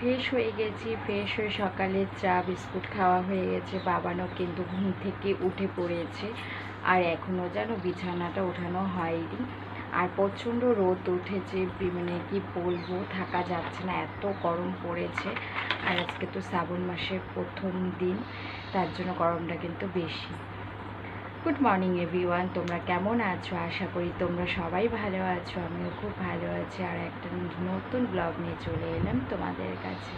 Fresh হয়ে গেছি, fresh হয়ে সকালে চা বিস্কুট খাওয়া হয়ে গেছে। বাবানও কিন্তু ঘুম থেকে উঠে পড়েছে, আর এখনও যেন বিছানাটা ওঠানো হয়নি। আর প্রচণ্ড রোদ উঠেছে, মানে কি বলবো, থাকা যাচ্ছে না, এত গরম পড়েছে। আর আজকে তো শ্রাবণ মাসের প্রথম দিন, তার জন্য গরমটা কিন্তু বেশি। গুড মর্নিং এভরিওয়ান, তোমরা কেমন আছো? আশা করি তোমরা সবাই ভালো আছো, আমিও খুব ভালো আছি। আর একটা নতুন ব্লগ নিয়ে চলে এলাম তোমাদের কাছে।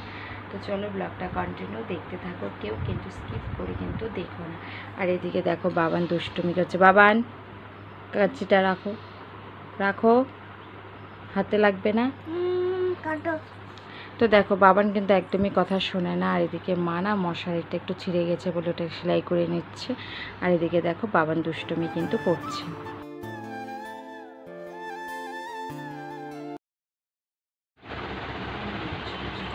তো চলো ব্লগটা কন্টিনিউ দেখতে থাকো, কেউ কিন্তু স্কিপ করে কিন্তু দেখো না। আর এদিকে দেখো বাবান দুষ্টুমি করছে। বাবান, কাচ্চিটা রাখো, রাখো, হাতে লাগবে না। তো দেখো বাবান কিন্তু একদমই কথা শোনে না। আর এদিকে মা না মশারিটা একটু ছিঁড়ে গেছে বলে ওটা সেলাই করে নিচ্ছে। আর এদিকে দেখো বাবান দুষ্টুমি কিন্তু করছে।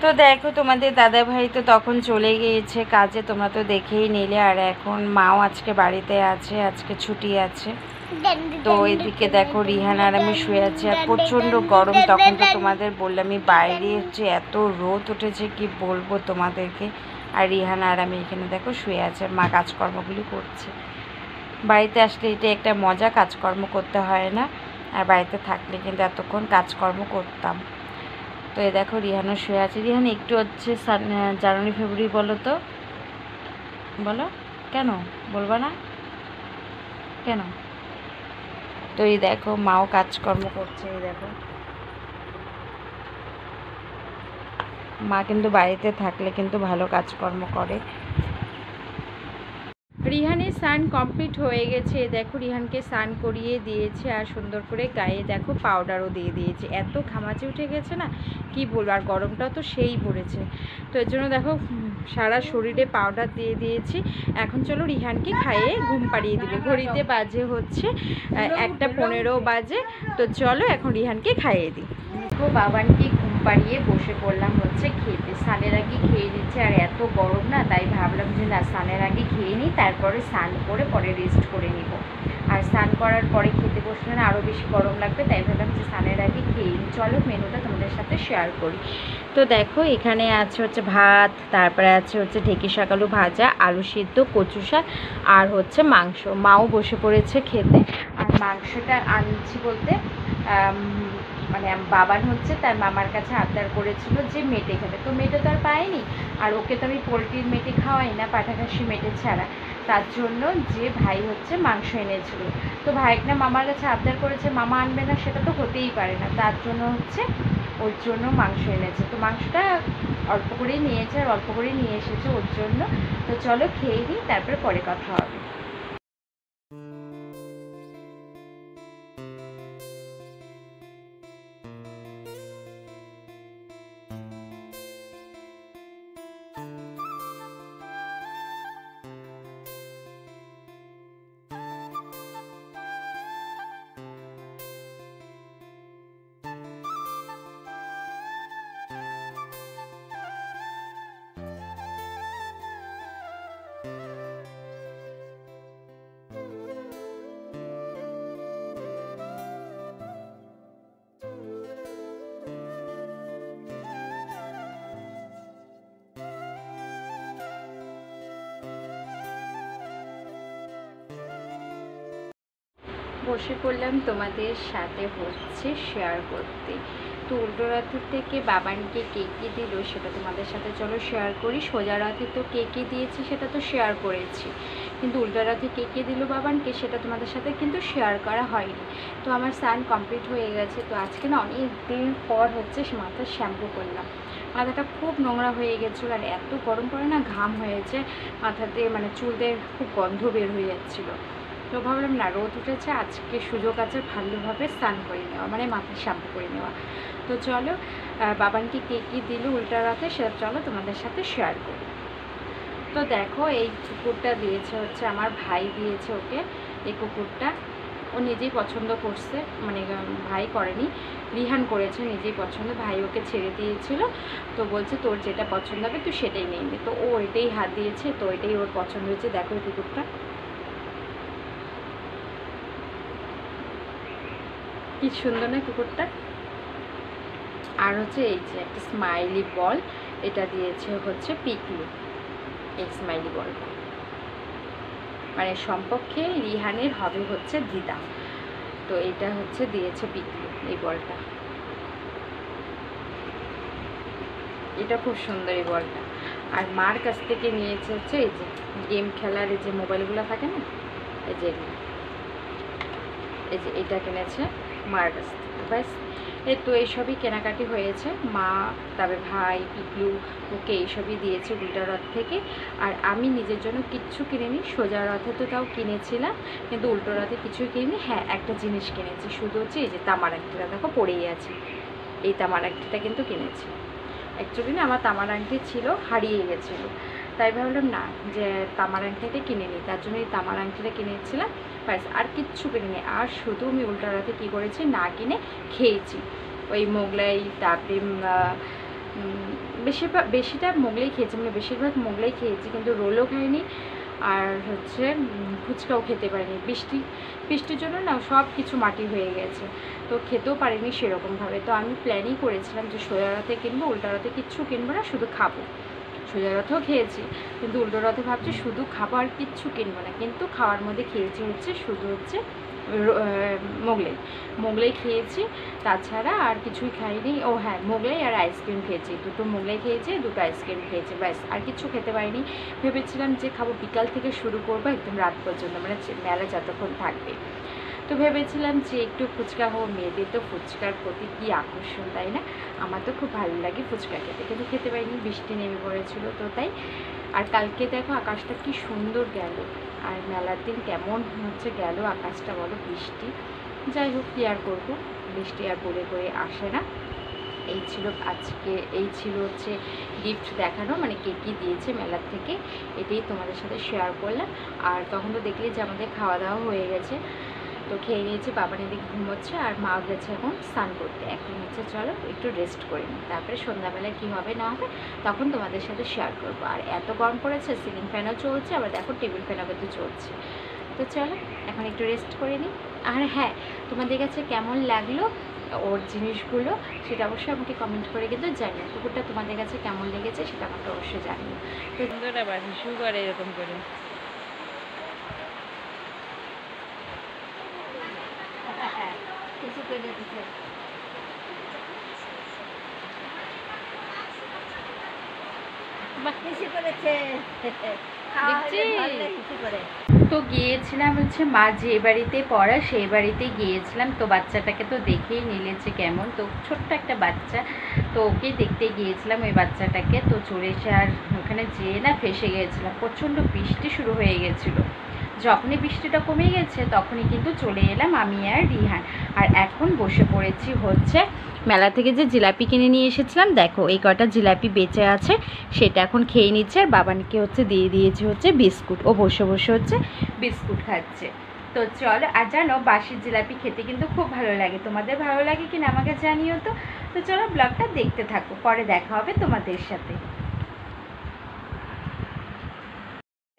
তো দেখো তোমাদের দাদাভাই তো তখন চলে গিয়েছে কাজে, তোমরা তো দেখেই নিলে। আর এখন মাও আজকে বাড়িতে আছে, আজকে ছুটি আছে। তো এদিকে দেখো রিহান আর আমি শুয়ে আছি, আর প্রচণ্ড গরম। তখন তো তোমাদের বললামই বাইরে হচ্ছে এত রোদ উঠেছে, কি বলবো তোমাদেরকে। আর রিহান আর আমি এখানে দেখো শুয়ে আছে, মা কাজকর্মগুলি করছে। বাড়িতে আসলে এটা একটা মজা, কাজকর্ম করতে হয় না। আর বাড়িতে থাকলে কিন্তু এতক্ষণ কাজকর্ম করতাম। তো এই দেখো রিহানও শুয়ে আছে। রিহান একটু হচ্ছে জানুয়ারি ফেব্রুয়ারি বলো তো, বলো কেন বলবা না কেন? তো এই দেখো মাও কাজকর্ম করছে। এই দেখো মা কিন্তু বাড়িতে থাকলে কিন্তু ভালো কাজকর্ম করে। রিহানের স্নান কমপ্লিট হয়ে গেছে। দেখো রিহানকে স্নান করিয়ে দিয়েছে, আর সুন্দর করে গায়ে দেখো পাউডারও দিয়ে দিয়েছে। এত ঘামাচি উঠে গেছে না, কি বলবো। আর গরমটাও তো সেই পড়েছে, তো এর জন্য দেখো সারা শরীরে পাউডার দিয়ে দিয়েছি। এখন চলো রিহানকে খাইয়ে ঘুম পাড়িয়ে দিবে। ঘড়িতে বাজে হচ্ছে 1:15 বাজে। তো চলো এখন রিহানকে খাইয়ে দিই। দেখো বাবানকে ঘুম পাড়িয়ে বসে পড়লাম হচ্ছে খেতে। স্নানের আগে খেয়ে নিচ্ছে, আর এত গরম না, তাই ভাবলাম যে না, স্নানের আগে খেয়ে নিই, তারপরে স্নান করে পরে রেস্ট করে নিব। আর স্নান করার পরে খেতে বসলে না আরও বেশি গরম লাগবে, তাই ভাবলাম যে স্নানের আগে খেয়ে নিই। চলো মেনুটা তোমাদের সাথে শেয়ার করি। তো দেখো এখানে আছে হচ্ছে ভাত, তারপরে আছে হচ্ছে ঢেঁকি শাক আলু ভাজা, আলু সিদ্ধ, কচু শাক, আর হচ্ছে মাংস। মাও বসে পড়েছে খেতে। আর মাংসটা আনছি বলতে মানে বাবান হচ্ছে তার মামার কাছে আবদার করেছিল যে মেটে খাবে, তো মেটে তো আর পায়নি। আর ওকে তো আমি পোলট্রির মেটে খাওয়াই না, পাঠাখাসি মেটে ছাড়া। তার জন্য যে ভাই হচ্ছে মাংস এনেছিল, তো ভাই না মামার কাছে আবদার করেছে, মামা আনবে না সেটা তো হতেই পারে না। তার জন্য হচ্ছে ওর জন্য মাংস এনেছে। তো মাংসটা অল্প করেই নিয়েছে, আর অল্প করেই নিয়ে এসেছে ওর জন্য। তো চলো খেয়ে নিই, তারপরে পরে কথা হবে। বসে পড়লাম তোমাদের সাথে হচ্ছে শেয়ার করতে। তো উল্টো রথের থেকে বাবানকে কে কী দিল সেটা তোমাদের সাথে চলো শেয়ার করি। সোজা রথে তো কে কী দিয়েছি সেটা তো শেয়ার করেছি, কিন্তু উল্টো রথে কে কী দিল বাবানকে সেটা তোমাদের সাথে কিন্তু শেয়ার করা হয়নি। তো আমার স্নান কমপ্লিট হয়ে গেছে। তো আজকে না অনেক দিন পর হচ্ছে মাথা শ্যাম্পু করলাম। মাথাটা খুব নোংরা হয়ে গেছিলো, আর এত গরম পড়ে না, ঘাম হয়েছে মাথাতে, মানে চুলদের খুব গন্ধ বের হয়ে যাচ্ছিলো। তো ভাবলাম না, রোদ উঠেছে, আজকে সুযোগ আছে ভালোভাবে স্নান করে নেওয়া, মানে মাথায় শ্যাম্পু করে নেওয়া। তো চলো বাবানকে কে কী দিল উল্টা রাতে সেটা চলো তোমাদের সাথে শেয়ার করি। তো দেখো এই কুকুরটা দিয়েছে হচ্ছে আমার ভাই, দিয়েছে ওকে এই কুকুরটা। ও নিজেই পছন্দ করছে, মানে ভাই করেনি, রিহান করেছে নিজেই পছন্দ। ভাই ওকে ছেড়ে দিয়েছিল, তো বলছে তোর যেটা পছন্দ হবে তুই সেটাই নিয়ে নে। তো ও এটাই হাত দিয়েছে, তো এটাই ওর পছন্দ হয়েছে। দেখো এই কুকুরটা কি সুন্দর না কুকুরটা। আর হচ্ছে এই যে একটা স্মাইলি বল, এটা দিয়েছে হচ্ছে পিকলু, এই স্মাইলি বলটা, মানে সম্পর্কে রিহানের হবে হচ্ছে দিদা। তো এটা হচ্ছে দিয়েছে পিকলু এই বলটা, এটা খুব সুন্দর এই বলটা। আর মার কাছ থেকে নিয়েছে হচ্ছে এই যে গেম খেলার এই যে মোবাইলগুলো থাকে না, এই যে এটা কিনেছে মার কাছ থেকে। ব্যাস তো এইসবই কেনাকাটি হয়েছে। মা, তারপরে ভাই, পিকলু ওকে এইসবই দিয়েছে উল্টা রথ থেকে। আর আমি নিজের জন্য কিচ্ছু কিনিনি। সোজা রথে তো তাও কিনেছিলাম, কিন্তু উল্টো রথে কিছুই কিনিনি। হ্যাঁ, একটা জিনিস কিনেছি, শুধু হচ্ছে এই যে তামার আংটিটা দেখো পড়েই আছে, এই তামার আংটিটা কিন্তু কিনেছি। অ্যাকচুয়ালি না আমার তামার আংটি ছিল, হারিয়ে গেছিলো, তাই ভাবলাম না যে তামার আংটিটা কিনে নিই, তার জন্য এই তামার আংটিটা কিনেছিলাম। ব্যাস, আর কিচ্ছু কিনিনি। আর শুধু আমি উল্টা রাতে কী করেছি, না কিনে খেয়েছি ওই মোগলাই, তারপরে বেশিটা মোগলাই খেয়েছি, মানে বেশিরভাগ মোগলাই খেয়েছি, কিন্তু রোলও খাইনি। আর হচ্ছে ফুচকাও খেতে পারিনি, বৃষ্টির জন্য না সব কিছু মাটি হয়ে গেছে, তো খেতেও পারিনি সেরকমভাবে। তো আমি প্ল্যানই করেছিলাম যে সোজা রথে কিনবো, উল্টা রথে কিচ্ছু কিনবো না, শুধু খাবো। সোজা রথেও খেয়েছি, কিন্তু উল্টো রথে ভাবছি শুধু খাবো আর কিচ্ছু কিনবো না, কিন্তু খাওয়ার মধ্যে খেয়েছি হচ্ছে শুধু হচ্ছে মোগলাই খেয়েছি, তাছাড়া আর কিছুই খাইনি। ও হ্যাঁ, মোগলাই আর আইসক্রিম খেয়েছি, দুটো মোগলাই খেয়েছি, দুটো আইসক্রিম খেয়েছি, ব্যাস আর কিছু খেতে পারিনি। ভেবেছিলাম যে খাবো, বিকাল থেকে শুরু করবো একদম রাত পর্যন্ত, মানে মেলা যতক্ষণ থাকবে। তো ভেবেছিলাম যে একটু ফুচকা খাবো, মেয়েদের তো ফুচকার প্রতি কী আকর্ষণ, তাই না? আমার তো খুব ভালো লাগে ফুচকা খেতে, কিন্তু খেতে পারিনি, বৃষ্টি নেমে পড়েছিল তো তাই। আর কালকে দেখো আকাশটা কি সুন্দর গেল, আর মেলার দিন কেমন হচ্ছে গেল আকাশটা বলো, বৃষ্টি। যাই হোক, কী আর করবো, বৃষ্টি আর বলে বয়ে আসে না। এই ছিল আজকে, এই ছিল হচ্ছে গিফট দেখানো, মানে কে কী দিয়েছে মেলার থেকে, এটাই তোমাদের সাথে শেয়ার করলাম। আর তখন তো দেখলি যে আমাদের খাওয়া দাওয়া হয়ে গেছে, তো খেয়ে নিয়েছি, বাবার এদিকে ঘুমোচ্ছে, আর মা গেছে এখন স্নান করতে। এখন হচ্ছে চলো একটু রেস্ট করে নিই, তারপরে সন্ধ্যাবেলায় কী হবে না হবে তখন তোমাদের সাথে শেয়ার করবো। আর এত গরম পড়েছে, সিলিং ফ্যানও চলছে, আবার দেখো টেবিল ফ্যানও কিন্তু চলছে। তো চলো এখন একটু রেস্ট করে নিই। আর হ্যাঁ, তোমাদের কাছে কেমন লাগলো ওর জিনিসগুলো সেটা অবশ্যই আমাকে কমেন্ট করে কিন্তু জানিও। কুকুরটা তোমাদের কাছে কেমন লেগেছে সেটা আমাকে অবশ্যই জানিও। তো সুন্দর আবার হিসু করে এরকম করে। তো গিয়েছিলাম হচ্ছে মা যে বাড়িতে পড়া সেই বাড়িতে গিয়েছিলাম। তো বাচ্চাটাকে তো দেখেই নিলেছে কেমন, তো ছোট্ট একটা বাচ্চা, তো ওকে দেখতে গিয়েছিলাম ওই বাচ্চাটাকে। তো চলে এসে আর ওখানে যেয়ে না ফেসে গিয়েছিলাম, প্রচণ্ড বৃষ্টি শুরু হয়ে গেছিলো। যখনই বৃষ্টিটা কমে গেছে তখনই কিন্তু চলে এলাম আমি আর রিহান। আর এখন বসে পড়েছি হচ্ছে মেলা থেকে যে জিলাপি কিনে নিয়ে এসেছিলাম, দেখো এই কটা জিলাপি বেঁচে আছে, সেটা এখন খেয়ে নিচ্ছে। আর বাবানকে হচ্ছে দিয়ে দিয়েছে হচ্ছে বিস্কুট, ও বসে বসে হচ্ছে বিস্কুট খাচ্ছে। তো চল, আর জানো বাসির জিলাপি খেতে কিন্তু খুব ভালো লাগে, তোমাদের ভালো লাগে কিনা আমাকে জানিও তো। তো চলো ব্লগটা দেখতে থাকো, পরে দেখা হবে তোমাদের সাথে।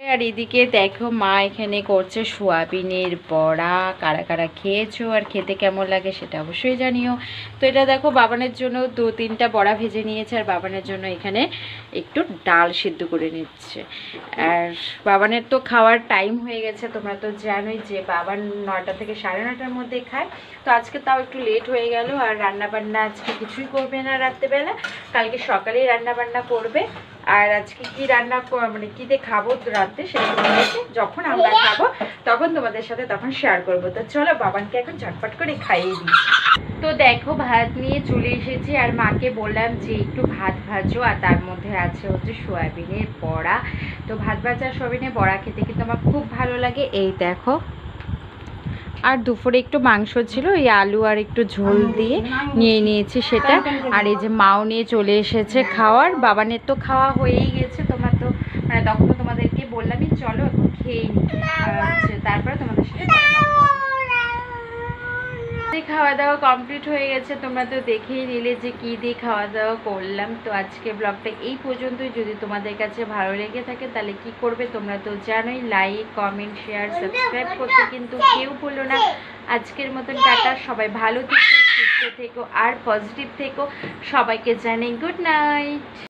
আর এদিকে দেখো মা এখানে করছে সোয়াবিনের বড়া, কারা কারা খেয়েছো আর খেতে কেমন লাগে সেটা অবশ্যই জানিও। তো এটা দেখো বাবানের জন্য 2-3টা বড়া ভেজে নিয়েছে, আর বাবানের জন্য এখানে একটু ডাল সিদ্ধ করে নিচ্ছে। আর বাবানের তো খাওয়ার টাইম হয়ে গেছে, তোমরা তো জানোই যে বাবান 9টা থেকে 9:30টার মধ্যে খায়। তো আজকে তাও একটু লেট হয়ে গেল। আর রান্নাবান্না আজকে কিছুই করবে না রাত্রেবেলা, কালকে সকালেই রান্নাবান্না করবে। আর আজকে কি রান্না মানে কী দিয়ে খাবো রাতে সেটা তোমাদেরকে যখন আমরা খাবো তখন তোমাদের সাথে তখন শেয়ার করবো। তো চলো বাবানকে এখন ঝটপট করে খাইয়ে দিই। তো দেখো ভাত নিয়ে চলে এসেছি, আর মাকে বললাম যে একটু ভাত ভাজো, আর তার মধ্যে আছে হচ্ছে সোয়াবিনের বড়া। তো ভাত ভাজা সোয়াবিনের বড়া খেতে কিন্তু আমার খুব ভালো লাগে। এই দেখো, আর দুপুরে একটু মাংস ছিল, এই আলু আর একটু ঝোল দিয়ে নিয়ে নিয়েছি সেটা। আর এই যে মাও নিয়ে চলে এসেছে খাওয়ার, বাবানের তো খাওয়া হয়েই গেছে, তোমরা তো মানে তখন তো তোমাদেরকে বললামই চলো এখন খেয়ে নিই, তারপরে তোমাদের সাথে খাওয়া দাওয়া কমপ্লিট হয়ে গেছে। তোমরা তো দেখেই নিলে যে কী দিয়ে খাওয়া দাওয়া করলাম। তো আজকে ব্লগটা এই পর্যন্তই। যদি তোমাদের কাছে ভালো লেগে থাকে তাহলে কি করবে, তোমরা তো জানোই, লাইক কমেন্ট শেয়ার সাবস্ক্রাইব করতে কিন্তু কেউ ভুলো না। আজকের মতন টাটা, সবাই ভালো থেকো, সুস্থ থেকো আর পজিটিভ থেকো। সবাইকে জানাই গুড নাইট।